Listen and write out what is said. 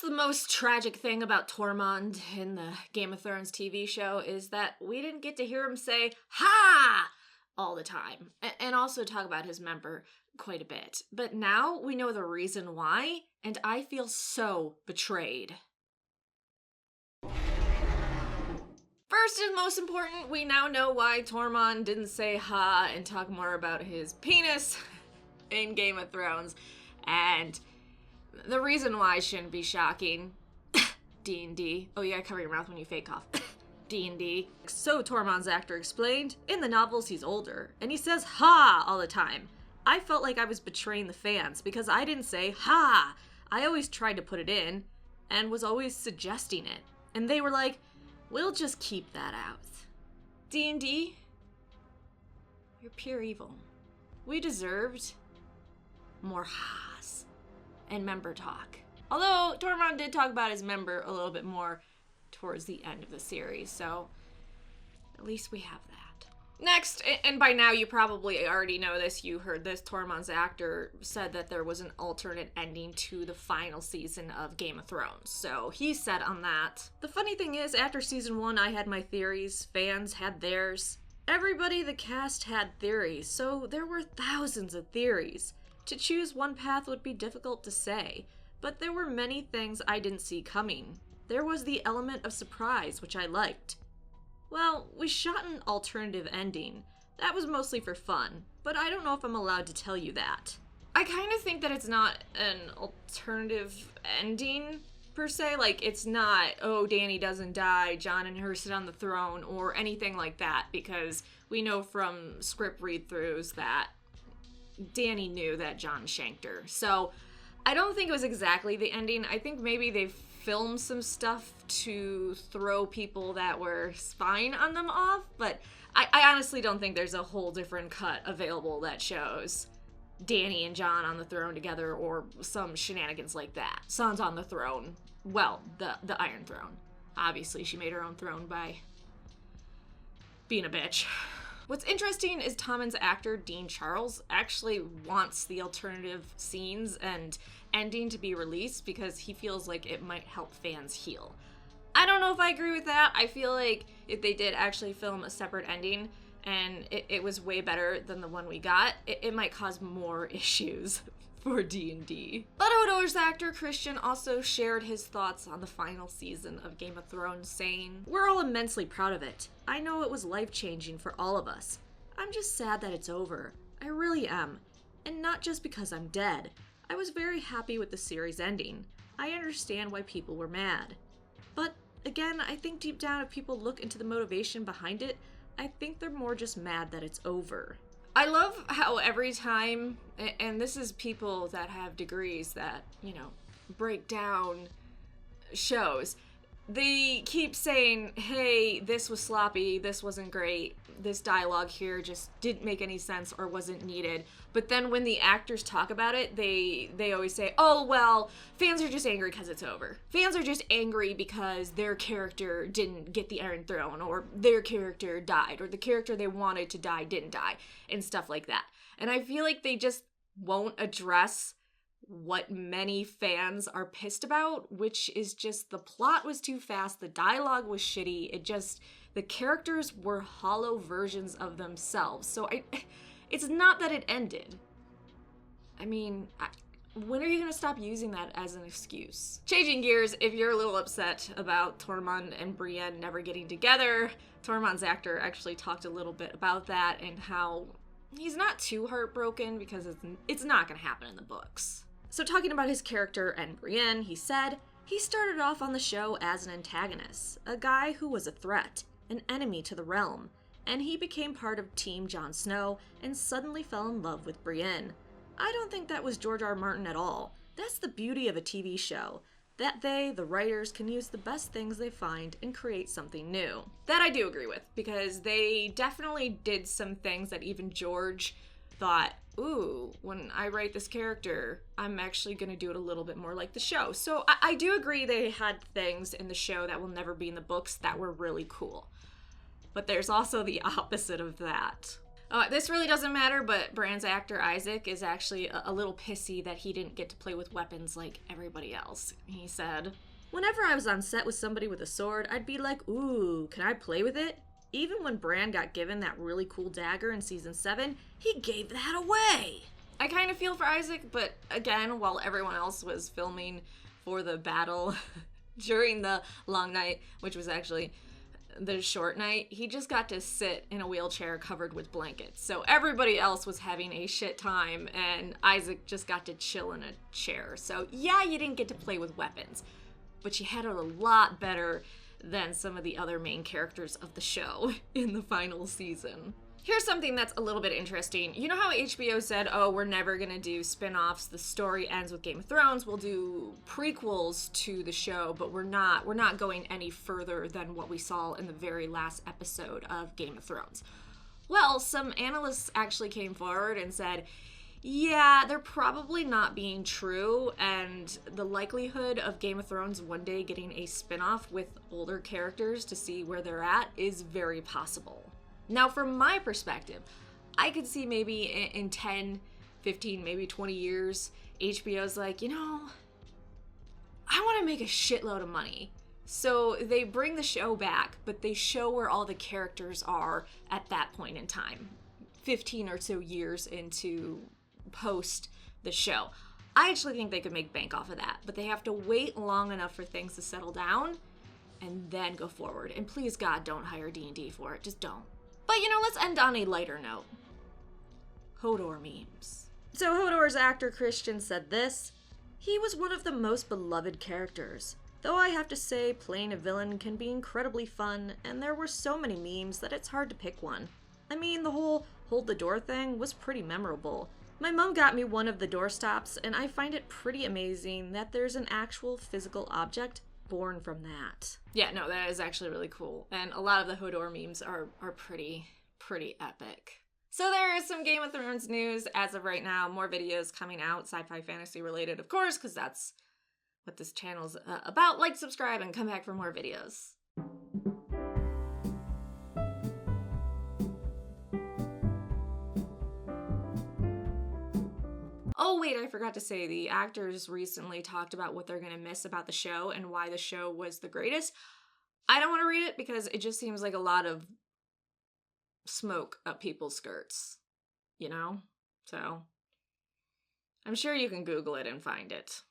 Perhaps the most tragic thing about Tormund in the Game of Thrones TV show is that we didn't get to hear him say, "Ha!" all the time, and also talk about his member quite a bit. But now we know the reason why, and I feel so betrayed. First and most important, we now know why Tormund didn't say "ha" and talk more about his penis in Game of Thrones, and the reason why shouldn't be shocking. D&D. Oh, you gotta cover your mouth when you fake cough. D&D. So Tormund's actor explained, in the novels he's older, and he says "ha" all the time. I felt like I was betraying the fans because I didn't say "ha." I always tried to put it in, and was always suggesting it. And they were like, we'll just keep that out. D&D, you're pure evil. We deserved more ha's and member talk. Although Tormund did talk about his member a little bit more towards the end of the series, so at least we have that. Next, and by now you probably already know this, you heard this, Tormund's actor said that there was an alternate ending to the final season of Game of Thrones. So he said on that. The funny thing is, after season 1 I had my theories, fans had theirs. Everybody the cast had theories, so there were thousands of theories. To choose one path would be difficult to say, but there were many things I didn't see coming. There was the element of surprise, which I liked. Well, we shot an alternative ending. That was mostly for fun, but I don't know if I'm allowed to tell you that. I kind of think that it's not an alternative ending, per se. Like, it's not, oh, Dany doesn't die, Jon and her sit on the throne, or anything like that, because we know from script read-throughs that Dany knew that Jon shanked her. So, I don't think it was exactly the ending. I think maybe they've filmed some stuff to throw people that were spying on them off, but I honestly don't think there's a whole different cut available that shows Dany and Jon on the throne together or some shenanigans like that. Sansa on the throne. Well, the Iron Throne. Obviously, she made her own throne by being a bitch. What's interesting is Tommen's actor, Dean Charles, actually wants the alternative scenes and ending to be released because he feels like it might help fans heal. I don't know if I agree with that. I feel like if they did actually film a separate ending and it was way better than the one we got, it might cause more issues for D&D. But Hodor's actor Christian also shared his thoughts on the final season of Game of Thrones, saying, "We're all immensely proud of it. I know it was life-changing for all of us. I'm just sad that it's over. I really am. And not just because I'm dead. I was very happy with the series ending. I understand why people were mad. But again, I think deep down if people look into the motivation behind it, I think they're more just mad that it's over." I love how every time, and this is people that have degrees that, you know, break down shows, they keep saying, hey, this was sloppy, this wasn't great, this dialogue here just didn't make any sense or wasn't needed. But then when the actors talk about it, they always say, oh, well, fans are just angry because it's over. Fans are just angry because their character didn't get the Iron Throne, or their character died, or the character they wanted to die didn't die, and stuff like that. And I feel like they just won't address what many fans are pissed about, which is just the plot was too fast, the dialogue was shitty, the characters were hollow versions of themselves. So it's not that it ended. I mean, when are you gonna stop using that as an excuse? Changing gears, if you're a little upset about Tormund and Brienne never getting together, Tormund's actor actually talked a little bit about that and how he's not too heartbroken because it's not gonna happen in the books. So talking about his character and Brienne, he said, he started off on the show as an antagonist, a guy who was a threat, an enemy to the realm, and he became part of Team Jon Snow and suddenly fell in love with Brienne. I don't think that was George R. Martin at all. That's the beauty of a TV show, that they, the writers, can use the best things they find and create something new. That I do agree with, because they definitely did some things that even George thought, ooh, when I write this character, I'm actually going to do it a little bit more like the show. So I do agree they had things in the show that will never be in the books that were really cool. But there's also the opposite of that. This really doesn't matter, but Bran's actor Isaac is actually a little pissy that he didn't get to play with weapons like everybody else. He said, "Whenever I was on set with somebody with a sword, I'd be like, ooh, can I play with it? Even when Bran got given that really cool dagger in season 7, he gave that away." I kind of feel for Isaac, but again, while everyone else was filming for the battle during the long night, which was actually the short night, he just got to sit in a wheelchair covered with blankets. So everybody else was having a shit time, and Isaac just got to chill in a chair. So yeah, you didn't get to play with weapons, but you had it a lot better than some of the other main characters of the show in the final season. Here's something that's a little bit interesting. You know how HBO said, oh, we're never gonna do spin-offs, the story ends with Game of Thrones, we'll do prequels to the show, but we're not going any further than what we saw in the very last episode of Game of Thrones. Well, some analysts actually came forward and said, yeah, they're probably not being true, and the likelihood of Game of Thrones one day getting a spin-off with older characters to see where they're at is very possible. Now, from my perspective, I could see maybe in 10, 15, maybe 20 years, HBO's like, you know, I want to make a shitload of money. So they bring the show back, but they show where all the characters are at that point in time, 15 or so years into post the show. I actually think they could make bank off of that, but they have to wait long enough for things to settle down and then go forward. And please, God, don't hire D&D for it. Just don't. But, you know, let's end on a lighter note. Hodor memes. So Hodor's actor Christian said this: "He was one of the most beloved characters. Though I have to say, playing a villain can be incredibly fun, and there were so many memes that it's hard to pick one. I mean, the whole hold the door thing was pretty memorable. My mom got me one of the doorstops, and I find it pretty amazing that there's an actual physical object born from that." Yeah, no, that is actually really cool. And a lot of the Hodor memes are pretty epic. So there is some Game of Thrones news as of right now. More videos coming out, sci-fi fantasy related, of course, because that's what this channel's about. Like, subscribe, and come back for more videos. Oh wait, I forgot to say, the actors recently talked about what they're gonna miss about the show and why the show was the greatest. I don't want to read it because it just seems like a lot of smoke up people's skirts, you know? So I'm sure you can Google it and find it.